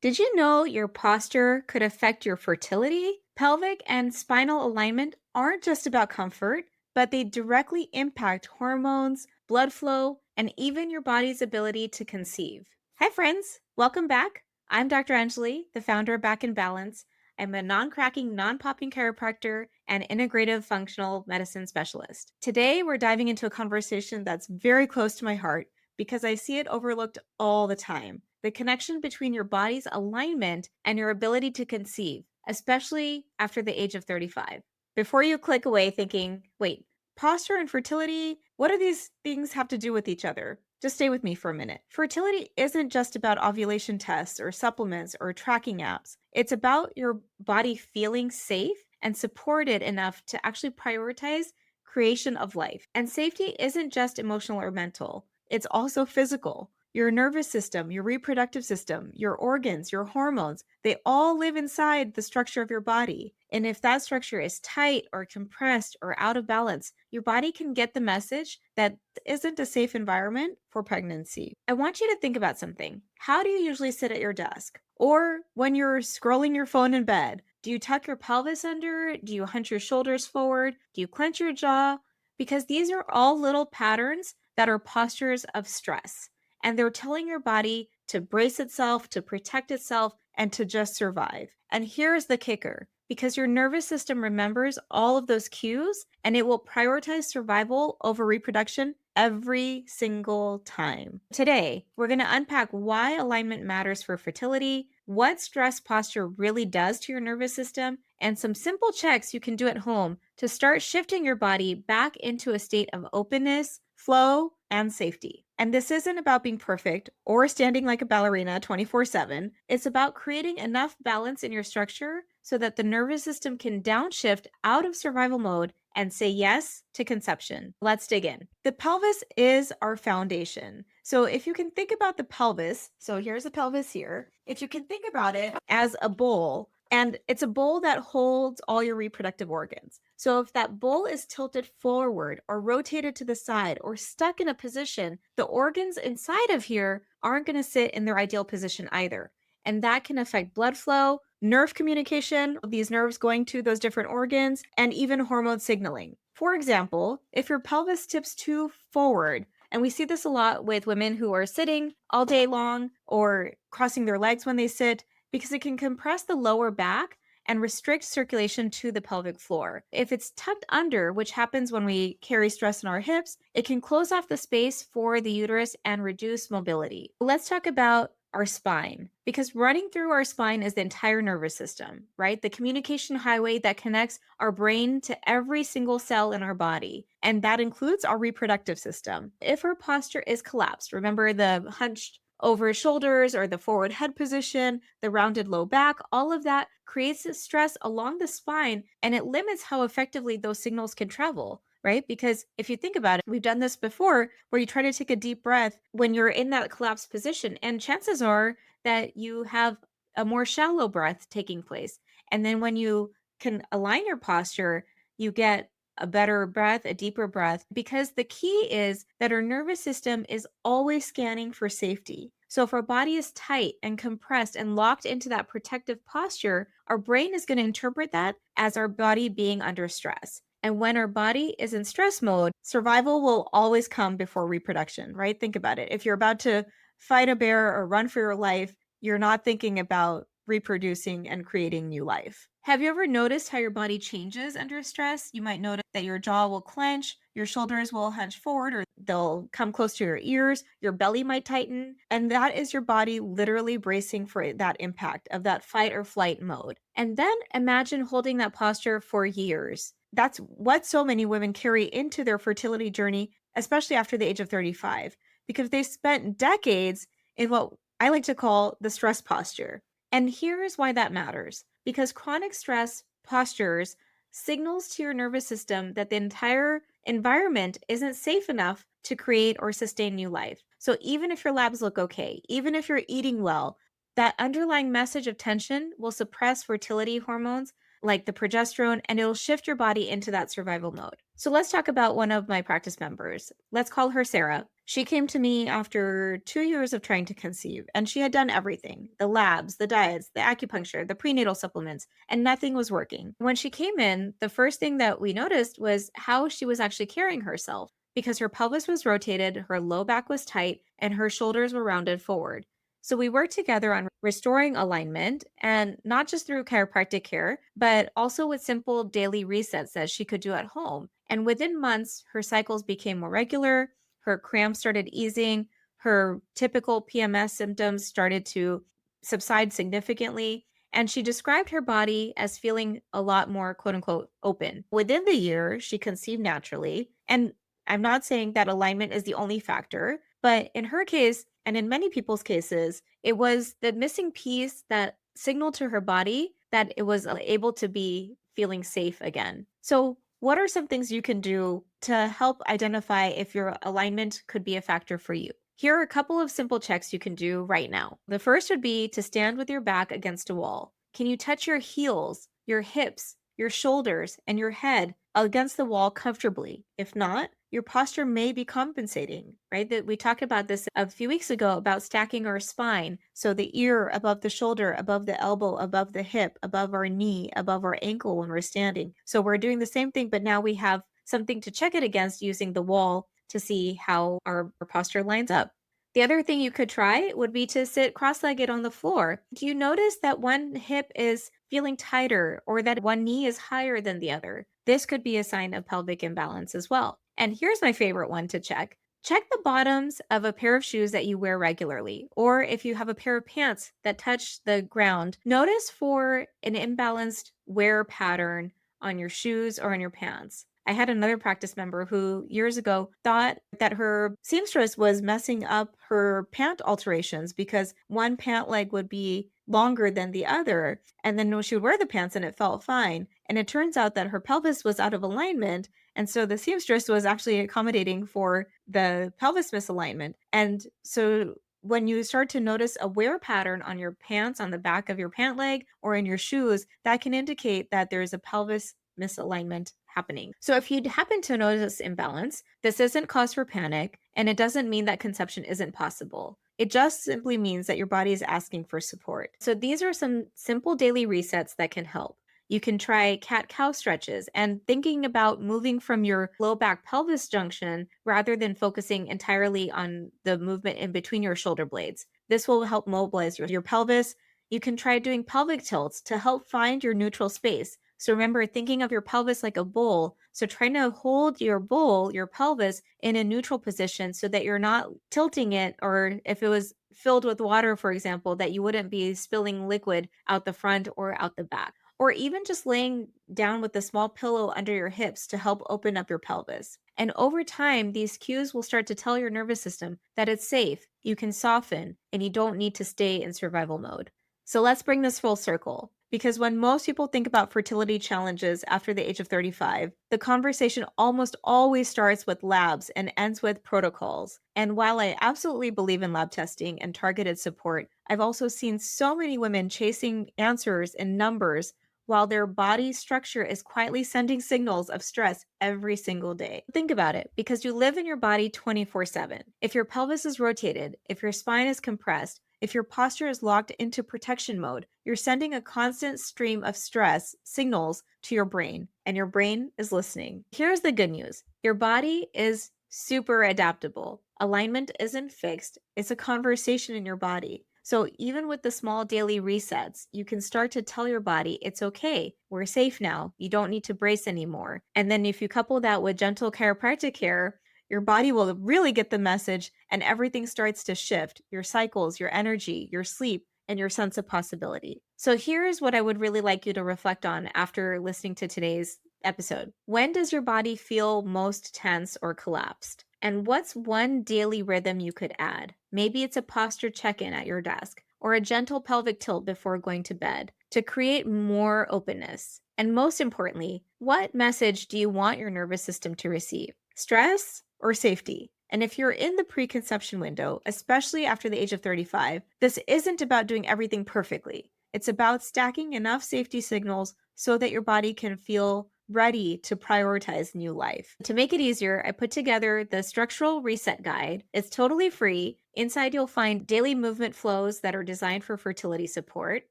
Did you know your posture could affect your fertility? Pelvic and spinal alignment aren't just about comfort, but they directly impact hormones, blood flow, and even your body's ability to conceive. Hi, friends. Welcome back. I'm Dr. Anjali, the founder of Back in Balance. I'm a non-cracking, non-popping chiropractor and integrative functional medicine specialist. Today, we're diving into a conversation that's very close to my heart because I see it overlooked all the time: the connection between your body's alignment and your ability to conceive, especially after the age of 35. Before you click away thinking, wait, posture and fertility, what do these things have to do with each other? Just stay with me for a minute. Fertility isn't just about ovulation tests or supplements or tracking apps. It's about your body feeling safe and supported enough to actually prioritize creation of life. And safety isn't just emotional or mental, it's also physical. Your nervous system, your reproductive system, your organs, your hormones, they all live inside the structure of your body. And if that structure is tight or compressed or out of balance, your body can get the message that isn't a safe environment for pregnancy. I want you to think about something. How do you usually sit at your desk? Or when you're scrolling your phone in bed, do you tuck your pelvis under? Do you hunch your shoulders forward? Do you clench your jaw? Because these are all little patterns that are postures of stress. And they're telling your body to brace itself, to protect itself, and to just survive. And here's the kicker: because your nervous system remembers all of those cues and it will prioritize survival over reproduction every single time. Today, we're going to unpack why alignment matters for fertility, what stress posture really does to your nervous system, and some simple checks you can do at home to start shifting your body back into a state of openness, flow, and safety. And this isn't about being perfect or standing like a ballerina 24/7. It's about creating enough balance in your structure so that the nervous system can downshift out of survival mode and say yes to conception. Let's dig in. The pelvis is our foundation. So if you can think about the pelvis, so here's the pelvis here. If you can think about it as a bowl, and it's a bowl that holds all your reproductive organs. So if that bowl is tilted forward or rotated to the side or stuck in a position, the organs inside of here aren't going to sit in their ideal position either. And that can affect blood flow, nerve communication, these nerves going to those different organs, and even hormone signaling. For example, if your pelvis tips too forward, and we see this a lot with women who are sitting all day long or crossing their legs when they sit, because it can compress the lower back and restrict circulation to the pelvic floor. If it's tucked under, which happens when we carry stress in our hips, it can close off the space for the uterus and reduce mobility. Let's talk about our spine, because running through our spine is the entire nervous system, right? The communication highway that connects our brain to every single cell in our body. And that includes our reproductive system. If our posture is collapsed, remember the hunched over shoulders or the forward head position, the rounded low back, all of that creates stress along the spine, and it limits how effectively those signals can travel, right? Because if you think about it, we've done this before where you try to take a deep breath when you're in that collapsed position, and chances are that you have a more shallow breath taking place. And then when you can align your posture, you get a better breath, a deeper breath, because the key is that our nervous system is always scanning for safety. So if our body is tight and compressed and locked into that protective posture, our brain is going to interpret that as our body being under stress. And when our body is in stress mode, survival will always come before reproduction, right? Think about it. If you're about to fight a bear or run for your life, you're not thinking about reproducing and creating new life. Have you ever noticed how your body changes under stress? You might notice that your jaw will clench, your shoulders will hunch forward, or they'll come close to your ears, your belly might tighten, and that is your body literally bracing for that impact of that fight or flight mode. And then imagine holding that posture for years. That's what so many women carry into their fertility journey, especially after the age of 35, because they spent decades in what I like to call the stress posture. And here's why that matters: because chronic stress postures signals to your nervous system that the entire environment isn't safe enough to create or sustain new life. So even if your labs look okay, even if you're eating well, that underlying message of tension will suppress fertility hormones like the progesterone, and it'll shift your body into that survival mode. So let's talk about one of my practice members. Let's call her Sarah. She came to me after 2 years of trying to conceive, and she had done everything: the labs, the diets, the acupuncture, the prenatal supplements, and nothing was working. When she came in, the first thing that we noticed was how she was actually carrying herself because her pelvis was rotated, her low back was tight, and her shoulders were rounded forward. So we worked together on restoring alignment, and not just through chiropractic care, but also with simple daily resets that she could do at home. And within months, her cycles became more regular, her cramps started easing, her typical PMS symptoms started to subside significantly, and she described her body as feeling a lot more quote unquote open. Within the year, she conceived naturally. And I'm not saying that alignment is the only factor, but in her case, and in many people's cases, it was the missing piece that signaled to her body that it was able to be feeling safe again. So, what are some things you can do to help identify if your alignment could be a factor for you? Here are a couple of simple checks you can do right now. The first would be to stand with your back against a wall. Can you touch your heels, your hips, your shoulders, and your head against the wall comfortably? If not, your posture may be compensating, right? That we talked about this a few weeks ago about stacking our spine. So the ear above the shoulder, above the elbow, above the hip, above our knee, above our ankle when we're standing. So we're doing the same thing, but now we have something to check it against using the wall to see how our posture lines up. The other thing you could try would be to sit cross-legged on the floor. Do you notice that one hip is feeling tighter or that one knee is higher than the other? This could be a sign of pelvic imbalance as well. And here's my favorite one to check. Check the bottoms of a pair of shoes that you wear regularly, or if you have a pair of pants that touch the ground, notice for an imbalanced wear pattern on your shoes or on your pants. I had another practice member who years ago thought that her seamstress was messing up her pant alterations because one pant leg would be longer than the other. And then when she would wear the pants and it felt fine. And it turns out that her pelvis was out of alignment. And so the seamstress was actually accommodating for the pelvis misalignment. And so when you start to notice a wear pattern on your pants, on the back of your pant leg, or in your shoes, that can indicate that there's a pelvis misalignment happening. So if you happen to notice imbalance, this isn't cause for panic, and it doesn't mean that conception isn't possible. It just simply means that your body is asking for support. So these are some simple daily resets that can help. You can try cat-cow stretches and thinking about moving from your low back pelvis junction rather than focusing entirely on the movement in between your shoulder blades. This will help mobilize your pelvis. You can try doing pelvic tilts to help find your neutral space. So remember, thinking of your pelvis like a bowl. So trying to hold your bowl, your pelvis, in a neutral position so that you're not tilting it, or if it was filled with water, for example, that you wouldn't be spilling liquid out the front or out the back. Or even just laying down with a small pillow under your hips to help open up your pelvis. And over time, these cues will start to tell your nervous system that it's safe, you can soften, and you don't need to stay in survival mode. So let's bring this full circle. Because when most people think about fertility challenges after the age of 35, the conversation almost always starts with labs and ends with protocols. And while I absolutely believe in lab testing and targeted support, I've also seen so many women chasing answers and numbers while their body structure is quietly sending signals of stress every single day. Think about it, because you live in your body 24/7. If your pelvis is rotated, if your spine is compressed, if your posture is locked into protection mode, you're sending a constant stream of stress signals to your brain, and your brain is listening. Here's the good news. Your body is super adaptable. Alignment isn't fixed. It's a conversation in your body. So even with the small daily resets, you can start to tell your body, it's okay. We're safe now. You don't need to brace anymore. And then if you couple that with gentle chiropractic care, your body will really get the message and everything starts to shift: your cycles, your energy, your sleep, and your sense of possibility. So here's what I would really like you to reflect on after listening to today's episode. When does your body feel most tense or collapsed? And what's one daily rhythm you could add? Maybe it's a posture check-in at your desk or a gentle pelvic tilt before going to bed to create more openness. And most importantly, what message do you want your nervous system to receive? Stress or safety? And if you're in the preconception window, especially after the age of 35, this isn't about doing everything perfectly. It's about stacking enough safety signals so that your body can feel ready to prioritize new life. To make it easier, I put together the Structural Reset Guide. It's totally free. Inside, you'll find daily movement flows that are designed for fertility support,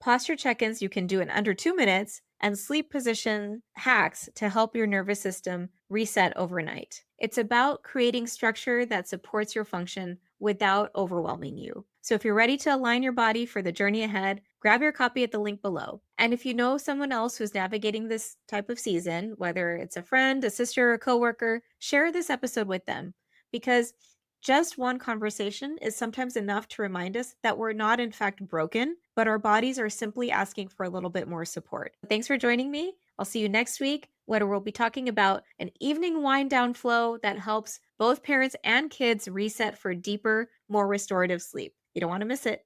posture check ins you can do in under 2 minutes, and sleep position hacks to help your nervous system reset overnight. It's about creating structure that supports your function without overwhelming you. So if you're ready to align your body for the journey ahead, grab your copy at the link below. And if you know someone else who's navigating this type of season, whether it's a friend, a sister, a coworker, share this episode with them, because just one conversation is sometimes enough to remind us that we're not in fact broken, but our bodies are simply asking for a little bit more support. Thanks for joining me. I'll see you next week, where we'll be talking about an evening wind down flow that helps both parents and kids reset for deeper, more restorative sleep. You don't want to miss it.